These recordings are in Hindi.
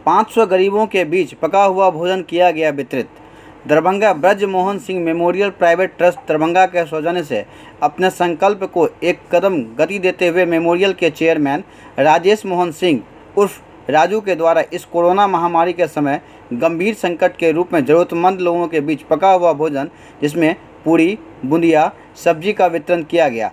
500 गरीबों के बीच पका हुआ भोजन किया गया वितरित। Darbhanga Braj Mohan Singh memorial private trust Darbhanga के सौजन्य से अपने संकल्प को एक कदम गति देते हुए मेमोरियल के चेयरमैन राजेश मोहन सिंह उर्फ राजू के द्वारा इस कोरोना महामारी के समय गंभीर संकट के रूप में ज़रूरतमंद लोगों के बीच पका हुआ भोजन जिसमें पूरी, बूंदिया, सब्जी का वितरण किया गया।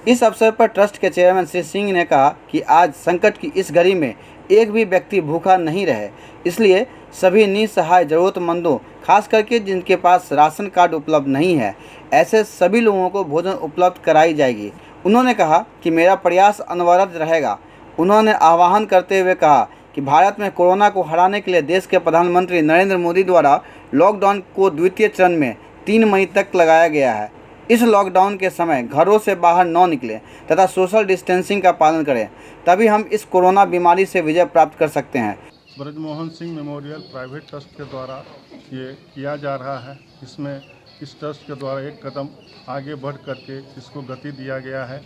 इस अवसर पर ट्रस्ट के चेयरमैन श्री सिंह ने कहा कि आज संकट की इस घड़ी में एक भी व्यक्ति भूखा नहीं रहे, इसलिए सभी निसहाय ज़रूरतमंदों, खास करके जिनके पास राशन कार्ड उपलब्ध नहीं है, ऐसे सभी लोगों को भोजन उपलब्ध कराई जाएगी। उन्होंने कहा कि मेरा प्रयास अनवरत रहेगा। उन्होंने आह्वान करते हुए कहा कि भारत में कोरोना को हराने के लिए देश के प्रधानमंत्री नरेंद्र मोदी द्वारा लॉकडाउन को द्वितीय चरण में 3 मई तक लगाया गया है। इस लॉकडाउन के समय घरों से बाहर न निकलें तथा सोशल डिस्टेंसिंग का पालन करें, तभी हम इस कोरोना बीमारी से विजय प्राप्त कर सकते हैं। Braj Mohan Singh memorial private trust के द्वारा ये किया जा रहा है। इसमें इस ट्रस्ट के द्वारा एक कदम आगे बढ़ करके इसको गति दिया गया है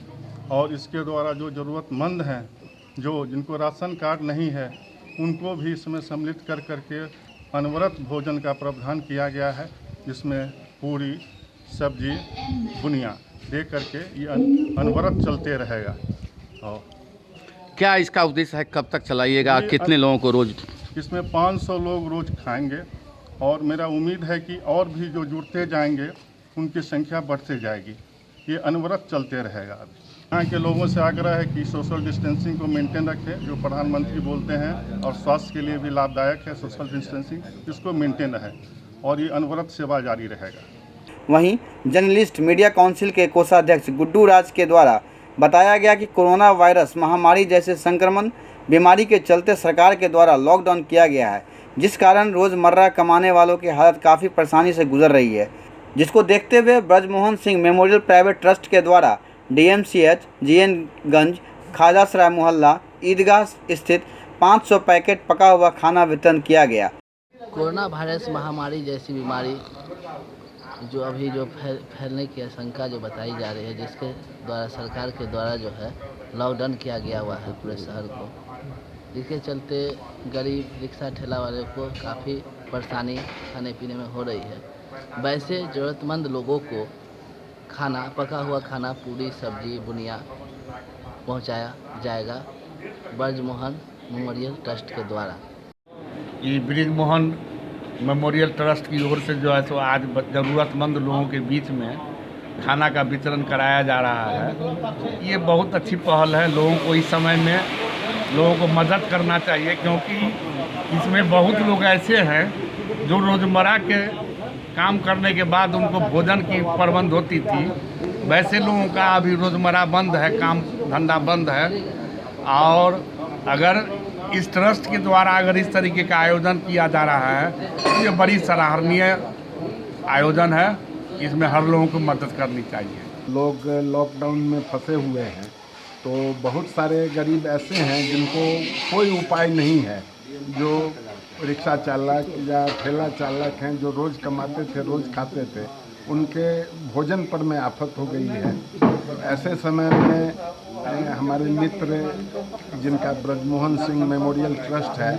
और इसके द्वारा जो ज़रूरतमंद हैं, जिनको राशन कार्ड नहीं है, उनको भी इसमें सम्मिलित कर करके अनवरत भोजन का प्रावधान किया गया है, जिसमें पूरी, सब्जी, बुनिया दे करके ये अनवरत चलते रहेगा। और क्या इसका उद्देश्य है, कब तक चलाइएगा, कितने लोगों को रोज? इसमें 500 लोग रोज खाएंगे और मेरा उम्मीद है कि और भी जो जुड़ते जाएंगे उनकी संख्या बढ़ते जाएगी। ये अनवरत चलते रहेगा। यहाँ के लोगों से आग्रह है कि सोशल डिस्टेंसिंग को मेंटेन रखें, जो प्रधानमंत्री बोलते हैं, और स्वास्थ्य के लिए भी लाभदायक है सोशल डिस्टेंसिंग, इसको मेंटेन रहे और ये अनवरत सेवा जारी रहेगा। वहीं जर्नलिस्ट मीडिया काउंसिल के कोषाध्यक्ष गुड्डू राज के द्वारा बताया गया कि कोरोना वायरस महामारी जैसे संक्रमण बीमारी के चलते सरकार के द्वारा लॉकडाउन किया गया है, जिस कारण रोज़मर्रा कमाने वालों की हालत काफ़ी परेशानी से गुजर रही है, जिसको देखते हुए Brajmohan Singh memorial private trust के द्वारा DMCH, GN गंज, खाजा सराय मोहल्ला, ईदगाह स्थित 500 पैकेट पका हुआ खाना वितरण किया गया। कोरोना वायरस महामारी जैसी बीमारी जो अभी फैलने की आशंका जो बताई जा रही है, जिसके द्वारा सरकार के द्वारा जो है लॉकडाउन किया गया हुआ है पूरे शहर को, जिसके चलते गरीब रिक्शा ठेला वाले को काफ़ी परेशानी खाने पीने में हो रही है। वैसे ज़रूरतमंद लोगों को खाना, पका हुआ खाना, पूरी, सब्जी, बुनिया पहुंचाया जाएगा ब्रज मोहन मेमोरियल ट्रस्ट के द्वारा। ये ब्रज मोहन मेमोरियल ट्रस्ट की ओर से जो है सो आज ज़रूरतमंद लोगों के बीच में खाना का वितरण कराया जा रहा है। ये बहुत अच्छी पहल है। लोगों को इस समय में लोगों को मदद करना चाहिए, क्योंकि इसमें बहुत लोग ऐसे हैं जो रोज़मर्रा के काम करने के बाद उनको भोजन की प्रबंध होती थी, वैसे लोगों का अभी रोज़मर्रा बंद है, काम धंधा बंद है। और अगर इस ट्रस्ट के द्वारा अगर इस तरीके का आयोजन किया जा रहा है तो ये बड़ी सराहनीय आयोजन है। इसमें हर लोगों को मदद करनी चाहिए। लोग लॉकडाउन में फंसे हुए हैं, तो बहुत सारे गरीब ऐसे हैं जिनको कोई उपाय नहीं है, जो रिक्शा चालक या ठेला चालक हैं, जो रोज़ कमाते थे, रोज़ खाते थे, उनके भोजन पर में आफत हो गई है। ऐसे समय में हमारे मित्र जिनका ब्रजमोहन सिंह मेमोरियल ट्रस्ट है,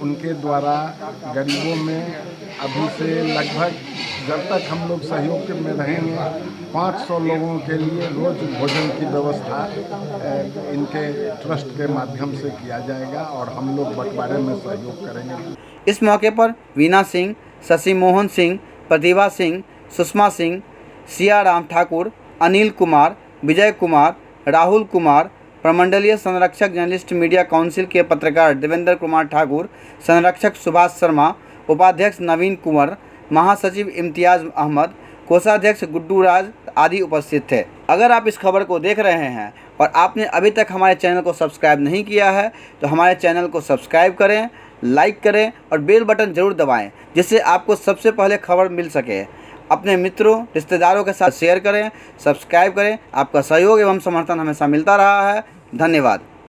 उनके द्वारा गरीबों में अभी से लगभग, जब तक हम लोग सहयोग में रहेंगे, 500 लोगों के लिए रोज़ भोजन की व्यवस्था इनके ट्रस्ट के माध्यम से किया जाएगा और हम लोग बंटवारे में सहयोग करेंगे। इस मौके पर वीना सिंह, शशि मोहन सिंह, प्रतिभा सिंह, सुषमा सिंह, सियाराम ठाकुर, अनिल कुमार, विजय कुमार, राहुल कुमार, प्रमंडलीय संरक्षक जर्नलिस्ट मीडिया काउंसिल के पत्रकार देवेंद्र कुमार ठाकुर, संरक्षक सुभाष शर्मा, उपाध्यक्ष नवीन कुंवर, महासचिव इम्तियाज़ अहमद, कोषाध्यक्ष गुड्डू राज आदि उपस्थित थे। अगर आप इस खबर को देख रहे हैं और आपने अभी तक हमारे चैनल को सब्सक्राइब नहीं किया है तो हमारे चैनल को सब्सक्राइब करें, लाइक करें और बेल बटन ज़रूर दबाएं, जिससे आपको सबसे पहले खबर मिल सके। अपने मित्रों रिश्तेदारों के साथ शेयर करें, सब्सक्राइब करें। आपका सहयोग एवं समर्थन हमेशा मिलता रहा है। धन्यवाद।